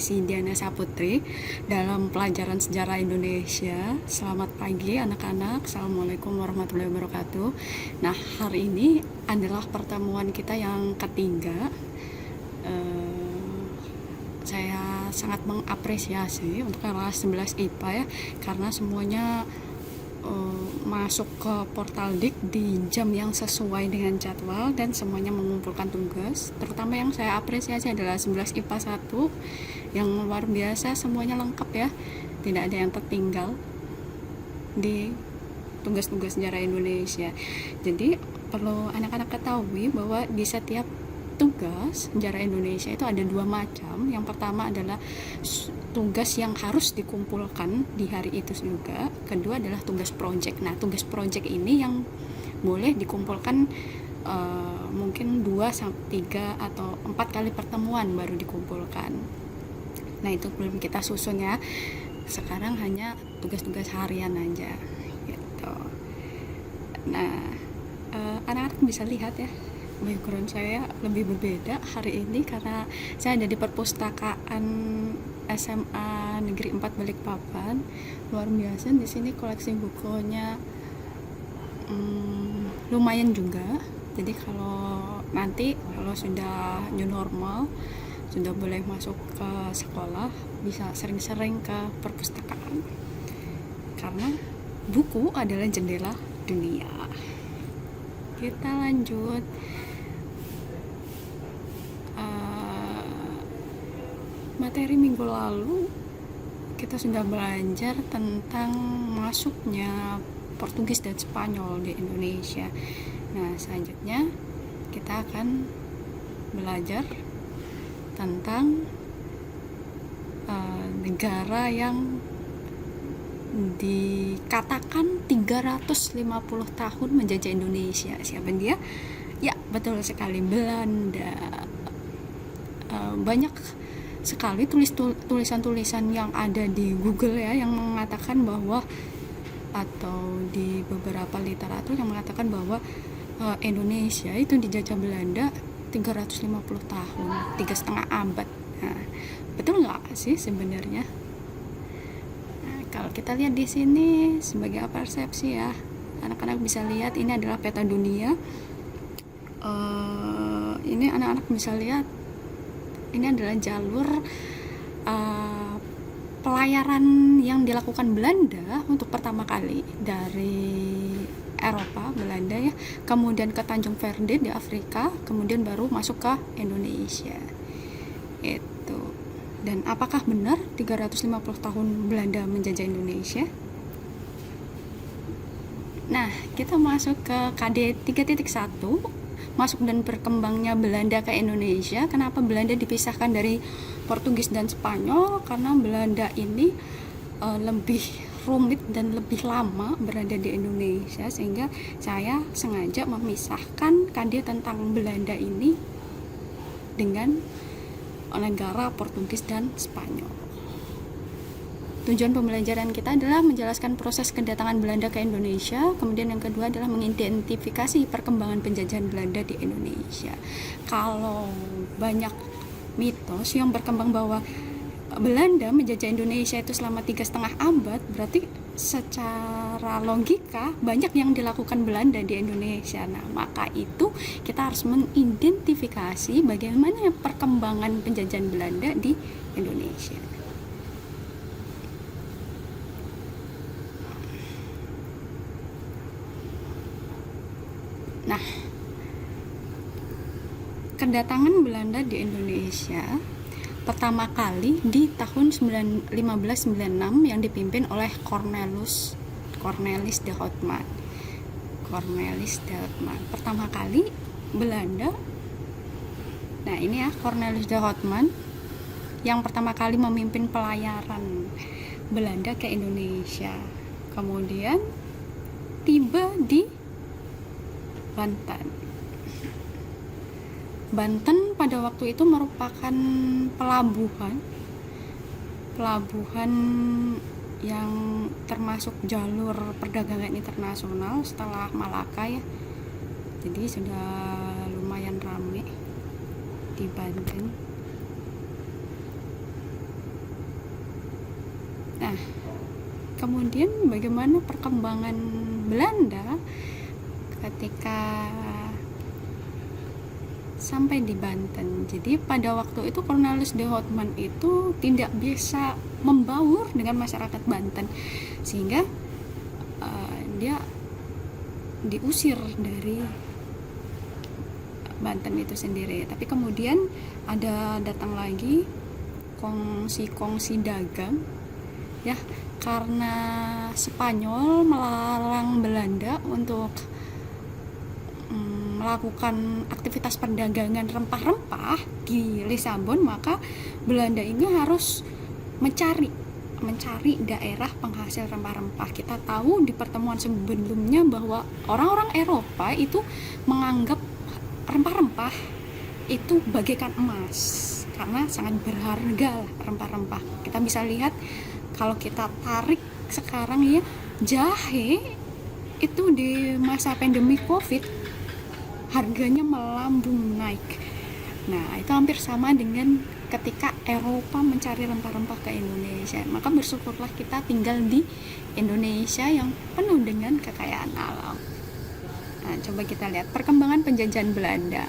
Desi Diana Saputri dalam pelajaran sejarah Indonesia. Selamat pagi anak-anak, Assalamualaikum warahmatullahi wabarakatuh. Nah, hari ini adalah pertemuan kita yang ketiga. Saya sangat mengapresiasi untuk kelas 11 IPA ya, karena semuanya masuk ke portal Dik di jam yang sesuai dengan jadwal dan semuanya mengumpulkan tugas. Terutama yang saya apresiasi adalah 11 IPA 1 yang luar biasa, semuanya lengkap ya, tidak ada yang tertinggal di tugas-tugas sejarah Indonesia. Jadi perlu anak-anak ketahui bahwa di setiap tugas sejarah Indonesia itu ada dua macam. Yang pertama adalah tugas yang harus dikumpulkan di hari itu juga. Kedua adalah tugas project. Nah, tugas project ini yang boleh dikumpulkan mungkin 2 sampai 3 atau 4 kali pertemuan baru dikumpulkan. Nah, itu belum kita susun ya. Sekarang hanya tugas-tugas harian aja gitu. Nah, anak-anak bisa lihat ya, background saya lebih berbeda hari ini karena saya ada di perpustakaan SMA Negeri 4 Balikpapan. Luar biasa, di sini koleksi bukunya lumayan juga. Jadi kalau nanti sudah new normal, sudah boleh masuk ke sekolah, bisa sering-sering ke perpustakaan karena buku adalah jendela dunia. Kita lanjut. Materi minggu lalu kita sudah belajar tentang masuknya Portugis dan Spanyol di Indonesia. Nah, selanjutnya kita akan belajar tentang negara yang dikatakan 350 tahun menjajah Indonesia. Siapa dia? Ya, betul sekali, Belanda. Banyak sekali tulisan-tulisan yang ada di Google ya, yang mengatakan bahwa, atau di beberapa literatur yang mengatakan bahwa Indonesia itu dijajah Belanda 350 tahun, 3,5 abad. Nah, betul nggak sih sebenarnya? Nah, kalau kita lihat di sini sebagai persepsi ya, anak-anak bisa lihat ini adalah peta dunia. Ini anak-anak bisa lihat, ini adalah jalur pelayaran yang dilakukan Belanda untuk pertama kali dari Eropa, Belanda ya, kemudian ke Tanjung Verde di Afrika, kemudian baru masuk ke Indonesia. Itu. Dan apakah benar 350 tahun Belanda menjajah Indonesia? Nah, kita masuk ke KD 3.1, masuk dan berkembangnya Belanda ke Indonesia. Kenapa Belanda dipisahkan dari Portugis dan Spanyol? Karena Belanda ini lebih rumit dan lebih lama berada di Indonesia, sehingga saya sengaja memisahkan KD tentang Belanda ini dengan negara Portugis dan Spanyol. Tujuan pembelajaran kita adalah menjelaskan proses kedatangan Belanda ke Indonesia. Kemudian yang kedua adalah mengidentifikasi perkembangan penjajahan Belanda di Indonesia. Kalau banyak mitos yang berkembang bahwa Belanda menjajah Indonesia itu selama 3,5 abad, berarti secara logika banyak yang dilakukan Belanda di Indonesia. Nah, maka itu kita harus mengidentifikasi bagaimana perkembangan penjajahan Belanda di Indonesia. Nah, kedatangan Belanda di Indonesia pertama kali di tahun 1596 yang dipimpin oleh Cornelis de Houtman. Pertama kali Belanda. Nah, ini ya, Cornelis de Houtman yang pertama kali memimpin pelayaran Belanda ke Indonesia. Kemudian tiba di Banten pada waktu itu merupakan pelabuhan yang termasuk jalur perdagangan internasional setelah Malaka ya. Jadi sudah lumayan ramai di Banten. Nah, kemudian bagaimana perkembangan Belanda ketika sampai di Banten. Jadi pada waktu itu Cornelis de Houtman itu tidak bisa membaur dengan masyarakat Banten, sehingga dia diusir dari Banten itu sendiri. Tapi kemudian ada datang lagi kongsi dagang, ya, karena Spanyol melarang Belanda untuk melakukan aktivitas perdagangan rempah-rempah di Lisabon, maka Belanda ini harus mencari daerah penghasil rempah-rempah. Kita tahu di pertemuan sebelumnya bahwa orang-orang Eropa itu menganggap rempah-rempah itu bagaikan emas karena sangat berharga rempah-rempah. Kita bisa lihat kalau kita tarik sekarang ya, jahe itu di masa pandemi Covid harganya melambung naik. Nah, itu hampir sama dengan ketika Eropa mencari rempah-rempah ke Indonesia. Maka bersyukurlah kita tinggal di Indonesia yang penuh dengan kekayaan alam. Nah, coba kita lihat perkembangan penjajahan Belanda.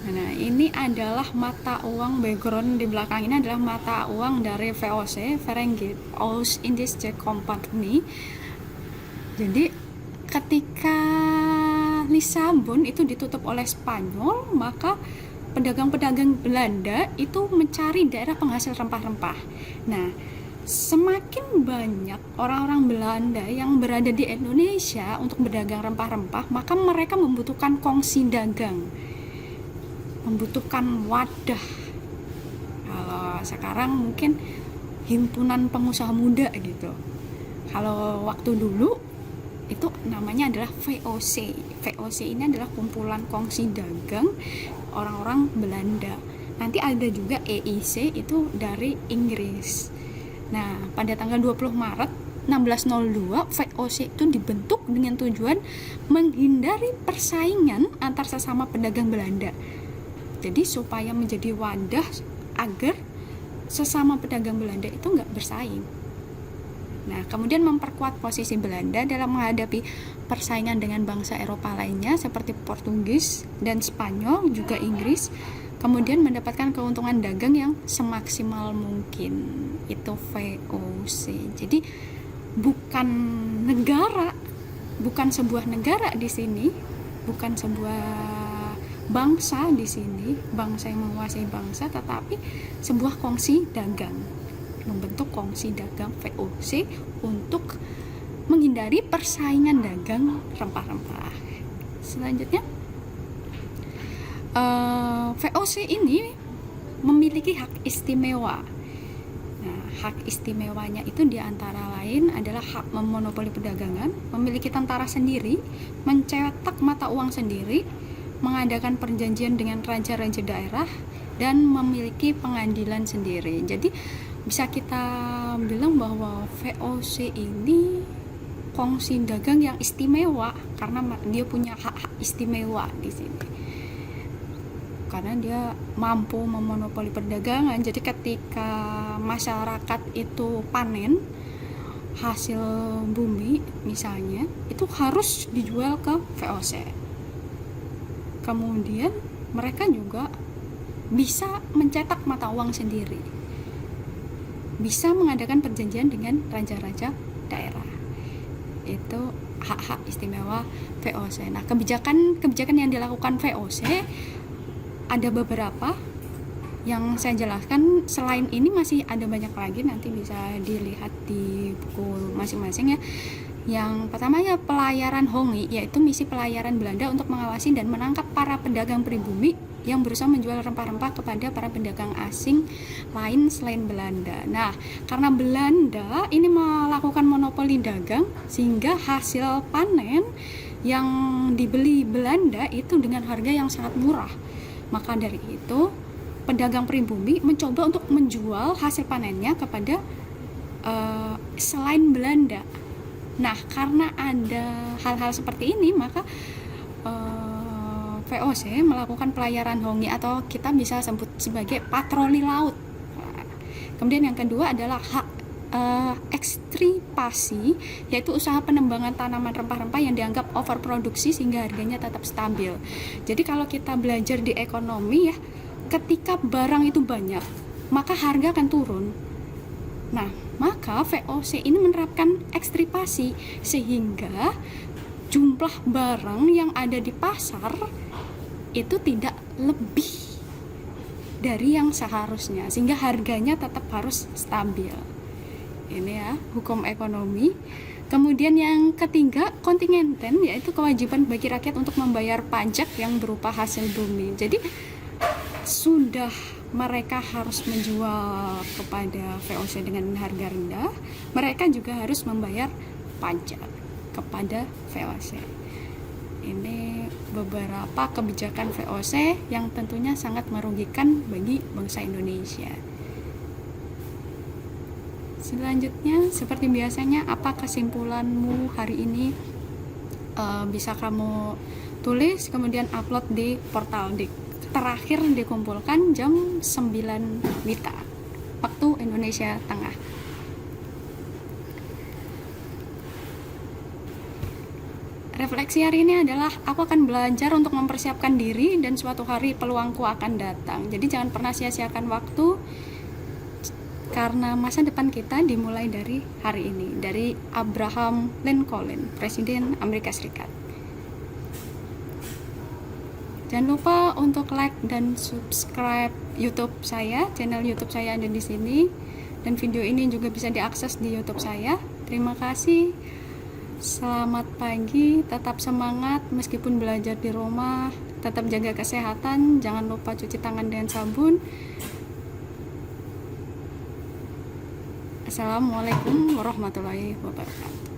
Nah, ini adalah mata uang, background di belakang ini adalah mata uang dari VOC, Verenigde Oost-Indische Compagnie. Jadi ketika Lisabon itu ditutup oleh Spanyol, maka pedagang-pedagang Belanda itu mencari daerah penghasil rempah-rempah. Nah, semakin banyak orang-orang Belanda yang berada di Indonesia untuk berdagang rempah-rempah, maka mereka membutuhkan kongsi dagang, membutuhkan wadah. Kalau sekarang mungkin himpunan pengusaha muda gitu. Kalau waktu dulu itu namanya adalah VOC. VOC ini adalah kumpulan kongsi dagang orang-orang Belanda. Nanti ada juga EIC, itu dari Inggris. Nah, pada tanggal 20 Maret 1602 VOC itu dibentuk dengan tujuan menghindari persaingan antar sesama pedagang Belanda. Jadi supaya menjadi wadah agar sesama pedagang Belanda itu nggak bersaing. Nah, kemudian memperkuat posisi Belanda dalam menghadapi persaingan dengan bangsa Eropa lainnya seperti Portugis dan Spanyol, juga Inggris. Kemudian mendapatkan keuntungan dagang yang semaksimal mungkin. Itu VOC. Jadi bukan negara, bukan sebuah negara di sini, bukan sebuah bangsa di sini, bangsa yang menguasai bangsa, tetapi sebuah kongsi dagang. Membentuk kongsi dagang VOC untuk menghindari persaingan dagang rempah-rempah. Selanjutnya, VOC ini memiliki hak istimewa. Nah, hak istimewanya itu diantara lain adalah hak memonopoli perdagangan, memiliki tentara sendiri, mencetak mata uang sendiri, mengadakan perjanjian dengan raja-raja daerah, dan memiliki pengadilan sendiri. Jadi bisa kita bilang bahwa VOC ini kongsi dagang yang istimewa karena dia punya hak-hak istimewa di sini. Karena dia mampu memonopoli perdagangan. Jadi ketika masyarakat itu panen hasil bumi misalnya, itu harus dijual ke VOC. Kemudian mereka juga bisa mencetak mata uang sendiri, bisa mengadakan perjanjian dengan raja-raja daerah. Itu hak-hak istimewa VOC. Nah, kebijakan yang dilakukan VOC ada beberapa yang saya jelaskan. Selain ini masih ada banyak lagi, nanti bisa dilihat di buku masing-masing ya. Yang pertama ya pelayaran Hongi, yaitu misi pelayaran Belanda untuk mengawasi dan menangkap para pedagang pribumi yang berusaha menjual rempah-rempah kepada para pedagang asing lain selain Belanda. Nah, karena Belanda ini melakukan monopoli dagang, sehingga hasil panen yang dibeli Belanda itu dengan harga yang sangat murah. Maka dari itu, pedagang pribumi mencoba untuk menjual hasil panennya kepada selain Belanda. Nah, karena ada hal-hal seperti ini, maka VOC melakukan pelayaran Hongi, atau kita bisa sebut sebagai patroli laut. Kemudian yang kedua adalah hak ekstripasi, yaitu usaha pengembangan tanaman rempah-rempah yang dianggap overproduksi sehingga harganya tetap stabil. Jadi kalau kita belajar di ekonomi ya, ketika barang itu banyak, maka harga akan turun. Nah, maka VOC ini menerapkan ekstripasi sehingga jumlah barang yang ada di pasar itu tidak lebih dari yang seharusnya, sehingga harganya tetap harus stabil. Ini ya, hukum ekonomi. Kemudian yang ketiga, kontingenten, yaitu kewajiban bagi rakyat untuk membayar pajak yang berupa hasil bumi. Jadi sudah mereka harus menjual kepada VOC dengan harga rendah, mereka juga harus membayar pajak kepada VOC. Ini beberapa kebijakan VOC yang tentunya sangat merugikan bagi bangsa Indonesia. Selanjutnya, seperti biasanya, apa kesimpulanmu hari ini? Bisa kamu tulis kemudian upload di portal Dik. Terakhir dikumpulkan jam 9 WITA waktu Indonesia Tengah. Refleksi hari ini adalah aku akan belajar untuk mempersiapkan diri dan suatu hari peluangku akan datang. Jadi jangan pernah sia-siakan waktu, karena masa depan kita dimulai dari hari ini. Dari Abraham Lincoln, Presiden Amerika Serikat. Jangan lupa untuk like dan subscribe YouTube saya. Channel YouTube saya ada di sini, dan video ini juga bisa diakses di YouTube saya. Terima kasih. Selamat pagi, tetap semangat meskipun belajar di rumah, tetap jaga kesehatan, jangan lupa cuci tangan dengan sabun. Assalamualaikum warahmatullahi wabarakatuh.